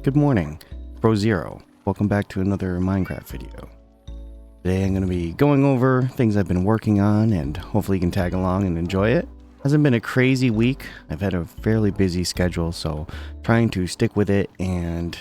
Good morning, Pro Zero. Welcome back to another Minecraft video. Today I'm going to be going over things I've been working on and hopefully you can tag along and enjoy it. Hasn't been a crazy week. I've had a fairly busy schedule, so trying to stick with it and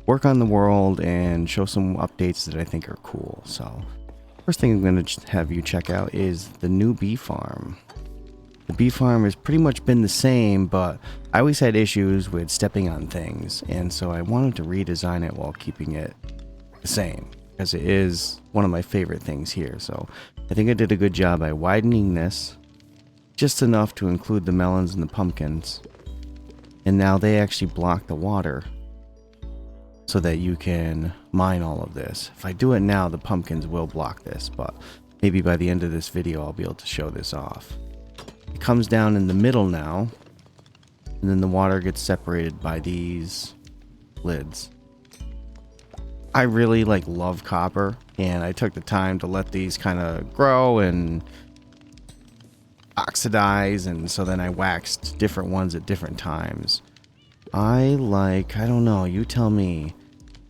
work on the world and show some updates that I think are cool. So first thing I'm going to have you check out is the new bee farm. The bee farm has pretty much been the same, but I always had issues with stepping on things, and so I wanted to redesign it while keeping it the same, because it is one of my favorite things here. So I think I did a good job by widening this just enough to include the melons and the pumpkins, and now they actually block the water so that you can mine all of this. If I do it now, the pumpkins will block this, but maybe by the end of this video I'll be able to show this off. It comes down in the middle now, and then the water gets separated by these lids. I really love copper, and I took the time to let these kind of grow and oxidize, and so then I waxed different ones at different times. I don't know, you tell me.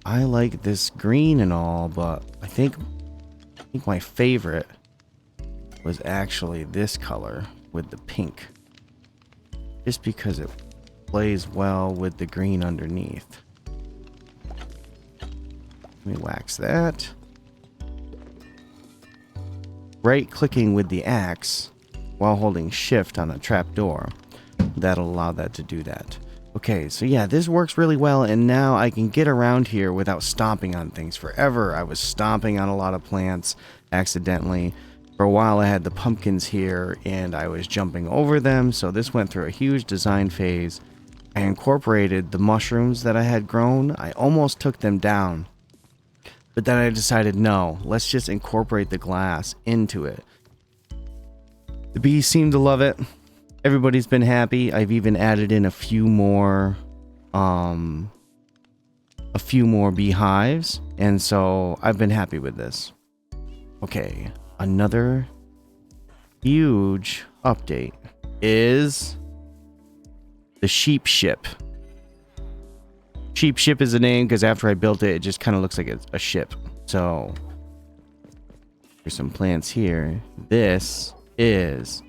I like this green and all, but I think my favorite was actually this color with the pink, just because it plays well with the green underneath. Let me wax that. Right clicking with the axe while holding shift on a trapdoor, that'll allow that to do that. Okay, so yeah, this works really well, and now I can get around here without stomping on things. Forever I was stomping on a lot of plants accidentally. For a while I had the pumpkins here and I was jumping over them, so this went through a huge design phase. I incorporated the mushrooms that I had grown. I almost took them down, but then I decided no, let's just incorporate the glass into it. The bees seem to love it. Everybody's been happy. I've even added in a few more beehives, and so I've been happy with this. Okay. Another huge update is the sheep ship. Sheep ship is the name because after I built it, it just kind of looks like a ship. So there's some plants here. This is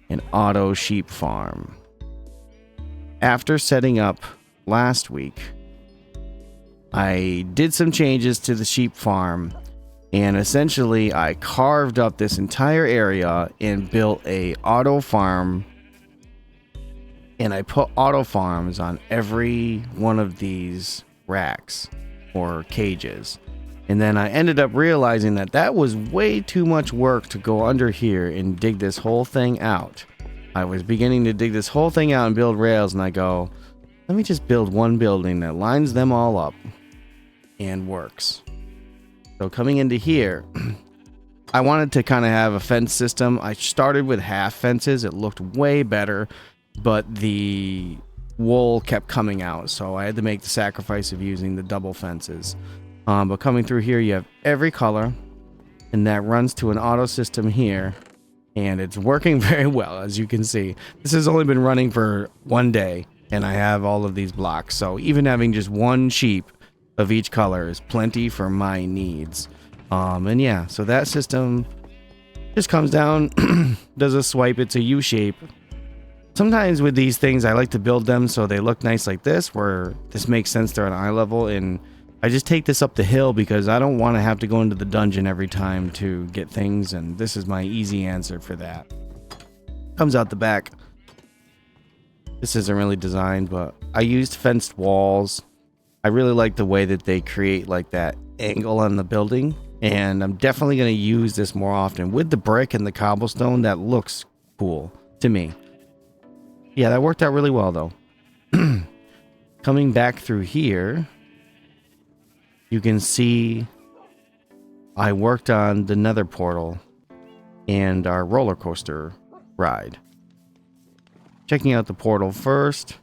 an auto sheep farm. After setting up last week, I did some changes to the sheep farm. And essentially, I carved up this entire area and built a auto farm. And I put auto farms on every one of these racks or cages. And then I ended up realizing that that was way too much work to go under here and dig this whole thing out. I was beginning to dig this whole thing out and build rails, and I go, let me just build one building that lines them all up and works. So coming into here, I wanted to kind of have a fence system. I started with half fences. It looked way better, but the wool kept coming out, so I had to make the sacrifice of using the double fences. But coming through here, you have every color, and that runs to an auto system here, and it's working very well, as you can see. This has only been running for one day, and I have all of these blocks, so even having just one sheep of each color is plenty for my needs. And yeah, so that system just comes down, does a swipe. It's a U shape. Sometimes with these things I like to build them so they look nice like this, where this makes sense, they're on eye level, and I just take this up the hill because I don't want to have to go into the dungeon every time to get things, and this is my easy answer for that. Comes out the back. This isn't really designed, but I used fenced walls. I really like the way that they create like that angle on the building, and I'm definitely going to use this more often. With the brick and the cobblestone, that looks cool to me. Yeah, that worked out really well though. Coming back through here, you can see I worked on the nether portal and our roller coaster ride. Checking out the portal first.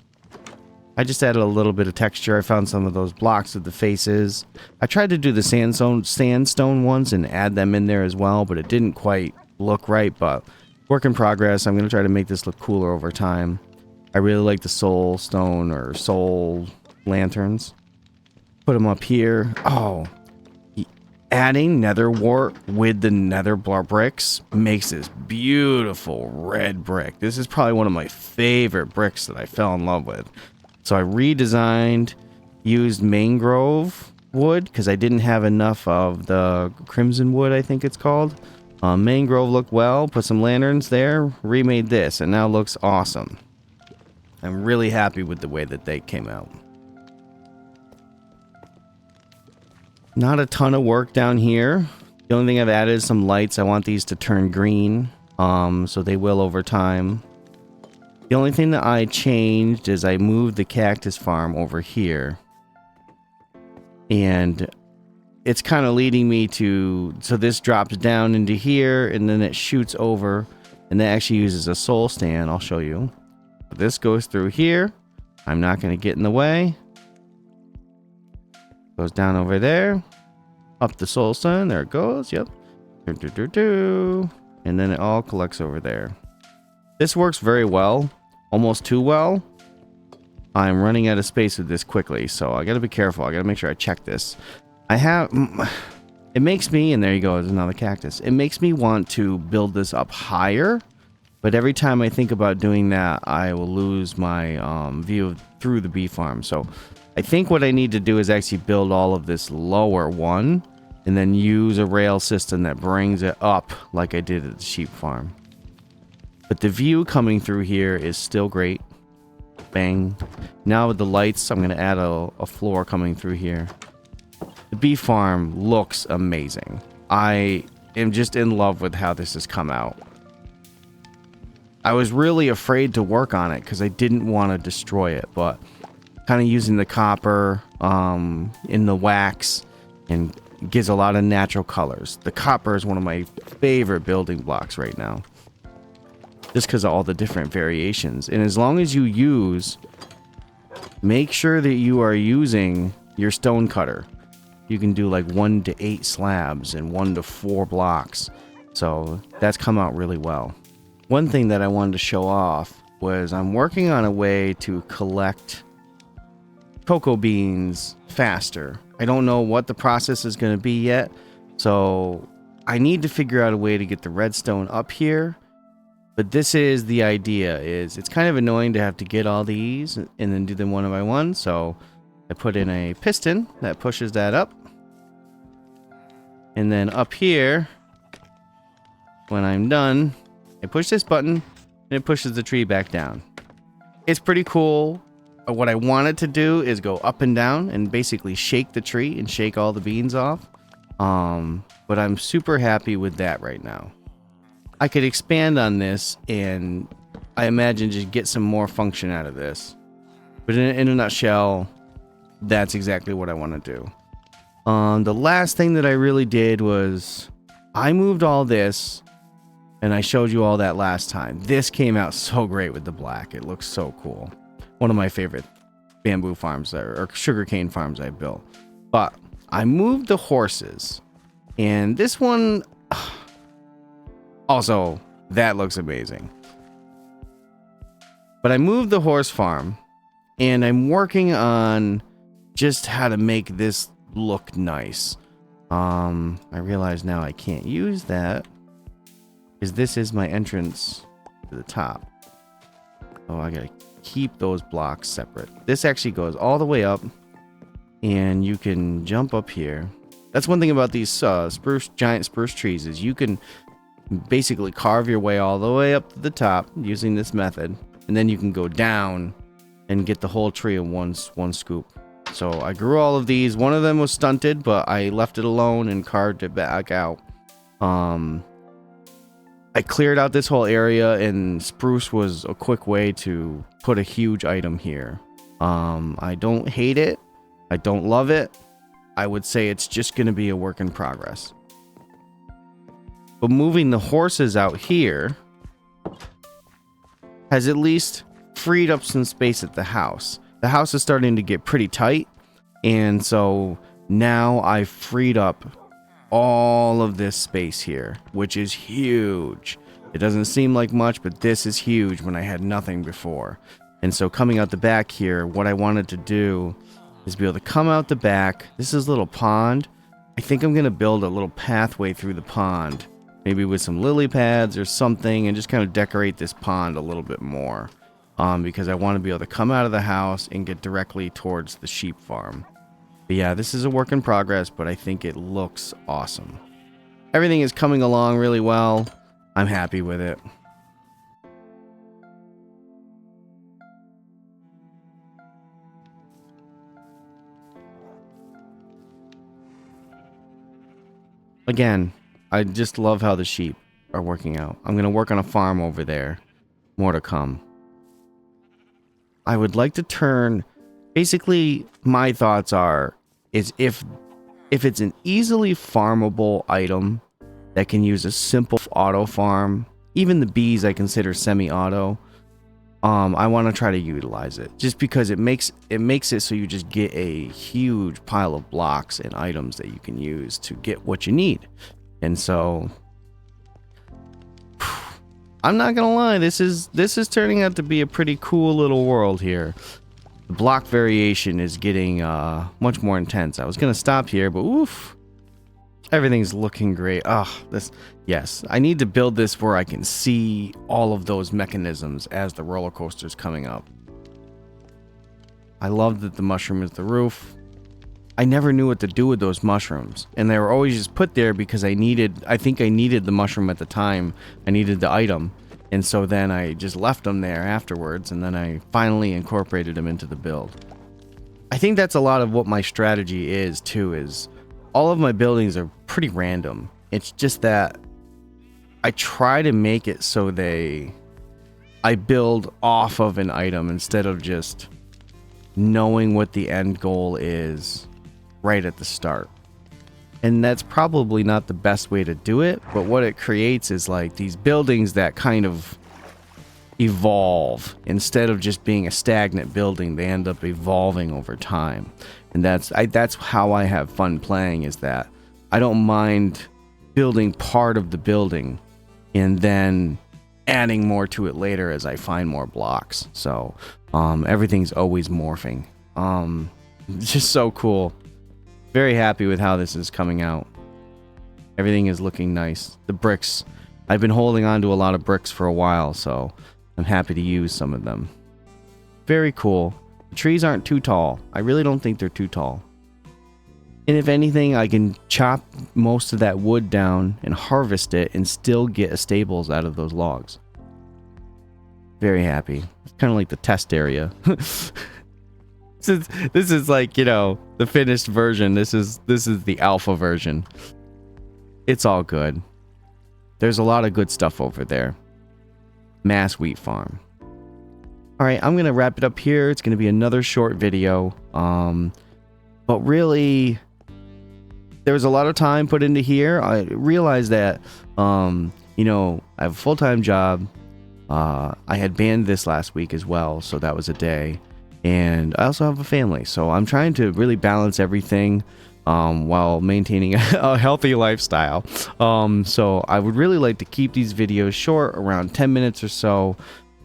I just added a little bit of texture. I found some of those blocks with the faces. I tried to do the sandstone ones and add them in there as well, but it didn't quite look right, but work in progress. I'm going to try to make this look cooler over time. I really like the soul stone or soul lanterns. Put them up here. Oh, adding nether wart with the nether bricks makes this beautiful red brick. This is probably one of my favorite bricks that I fell in love with. So I redesigned, used mangrove wood because I didn't have enough of the crimson wood, I think it's called. Mangrove looked well, put some lanterns there, remade this, and now looks awesome. I'm really happy with the way that they came out. Not a ton of work down here. The only thing I've added is some lights. I want these to turn green, so they will over time. The only thing that I changed is I moved the Cactus Farm over here. And it's kind of leading me to... So this drops down into here, and then it shoots over. And that actually uses a soul stand. I'll show you. This goes through here. I'm not going to get in the way. Goes down over there. Up the soul stand. There it goes. Yep. And then it all collects over there. This works very well. Almost too well. I'm running out of space with this quickly, so I gotta be careful. I gotta make sure I check this. It makes me, and there you go, there's another cactus. It makes me want to build this up higher, but every time I think about doing that, I will lose my view through the bee farm. So I think what I need to do is actually build all of this lower one, and then use a rail system that brings it up like I did at the sheep farm. But the view coming through here is still great. Bang. Now with the lights, I'm going to add a floor coming through here. The bee farm looks amazing. I am just in love with how this has come out. I was really afraid to work on it because I didn't want to destroy it, but kind of using the copper in the wax and gives a lot of natural colors. The copper is one of my favorite building blocks right now. Just because of all the different variations. And as long as you make sure that you are using your stone cutter. You can do like 1 to 8 slabs and 1 to 4 blocks. So that's come out really well. One thing that I wanted to show off was I'm working on a way to collect cocoa beans faster. I don't know what the process is going to be yet. So I need to figure out a way to get the redstone up here. But this is the idea, is it's kind of annoying to have to get all these and then do them one by one. So I put in a piston that pushes that up. And then up here, when I'm done, I push this button and it pushes the tree back down. It's pretty cool. What I wanted to do is go up and down and basically shake the tree and shake all the beans off. But I'm super happy with that right now. I could expand on this and I imagine just get some more function out of this. But in a nutshell, that's exactly what I want to do. The last thing that I really did was I moved all this and I showed you all that last time. This came out so great with the black. It looks so cool. One of my favorite bamboo farms or sugarcane farms I built. But I moved the horses and this one... Also, that looks amazing. But I moved the horse farm and I'm working on just how to make this look nice. I realize now I can't use that because this is my entrance to the top. Oh, I gotta keep those blocks separate. This actually goes all the way up and you can jump up here. That's one thing about these giant spruce trees is you can basically carve your way all the way up to the top using this method, and then you can go down and get the whole tree in one scoop. So I grew all of these. One of them was stunted, but I left it alone and carved it back out. I cleared out this whole area, and spruce was a quick way to put a huge item here. I don't hate it. I don't love it. I would say it's just going to be a work in progress. But moving the horses out here has at least freed up some space at the house. the house is starting to get pretty tight. And so now I freed up all of this space here, which is huge. It doesn't seem like much, but this is huge when I had nothing before. And so coming out the back here, what I wanted to do is be able to come out the back. This is a little pond. I think I'm going to build a little pathway through the pond, maybe with some lily pads or something, and just kind of decorate this pond a little bit more, because I want to be able to come out of the house and get directly towards the sheep farm. But yeah, this is a work in progress, but I think it looks awesome. Everything is coming along really well. I'm happy with it. Again, I just love how the sheep are working out. I'm going to work on a farm over there. More to come. I would like to turn... Basically, my thoughts is if it's an easily farmable item that can use a simple auto farm, even the bees I consider semi-auto, I want to try to utilize it. Just because it makes it so you just get a huge pile of blocks and items that you can use to get what you need. And so I'm not gonna lie, this is turning out to be a pretty cool little world here. The block variation is getting much more intense. I was gonna stop here, but oof, everything's looking great. Yes, I need to build this where I can see all of those mechanisms as the roller coaster's coming up. I love that the mushroom is the roof. I never knew what to do with those mushrooms, and they were always just put there because I think I needed the mushroom at the time. I needed the item, and so then I just left them there afterwards, and then I finally incorporated them into the build. I think that's a lot of what my strategy is too, is all of my buildings are pretty random. It's just that I try to make it so I build off of an item instead of just knowing what the end goal is right at the start. And that's probably not the best way to do it, but what it creates is like these buildings that kind of evolve. Instead of just being a stagnant building, they end up evolving over time. And that's how I have fun playing, is that I don't mind building part of the building and then adding more to it later as I find more blocks. So everything's always morphing. It's just so cool. Very happy with how this is coming out. Everything is looking nice. The bricks, I've been holding on to a lot of bricks for a while, so I'm happy to use some of them. Very cool. The trees aren't too tall. I really don't think they're too tall. And if anything, I can chop most of that wood down and harvest it and still get stables out of those logs. Very happy. It's kind of like the test area. This is like, the finished version. This is the alpha version. It's all good. There's a lot of good stuff over there. Mass wheat farm. All right, I'm going to wrap it up here. It's going to be another short video. But really, there was a lot of time put into here. I realized that, I have a full-time job. I had band this last week as well, so that was a day. And I also have a family, so I'm trying to really balance everything while maintaining a healthy lifestyle. So I would really like to keep these videos short, around 10 minutes or so,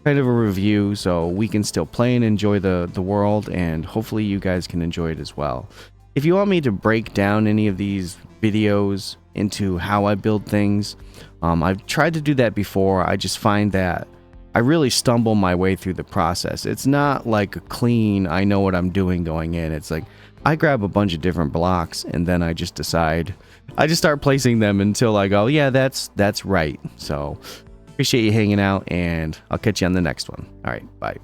kind of a review, so we can still play and enjoy the world, and hopefully you guys can enjoy it as well. If you want me to break down any of these videos into how I build things, I've tried to do that before. I just find that I really stumble my way through the process. It's not like a clean, I know what I'm doing going in. It's like I grab a bunch of different blocks and then I just start placing them until I go, yeah, that's right. So appreciate you hanging out, and I'll catch you on the next one. All right, bye.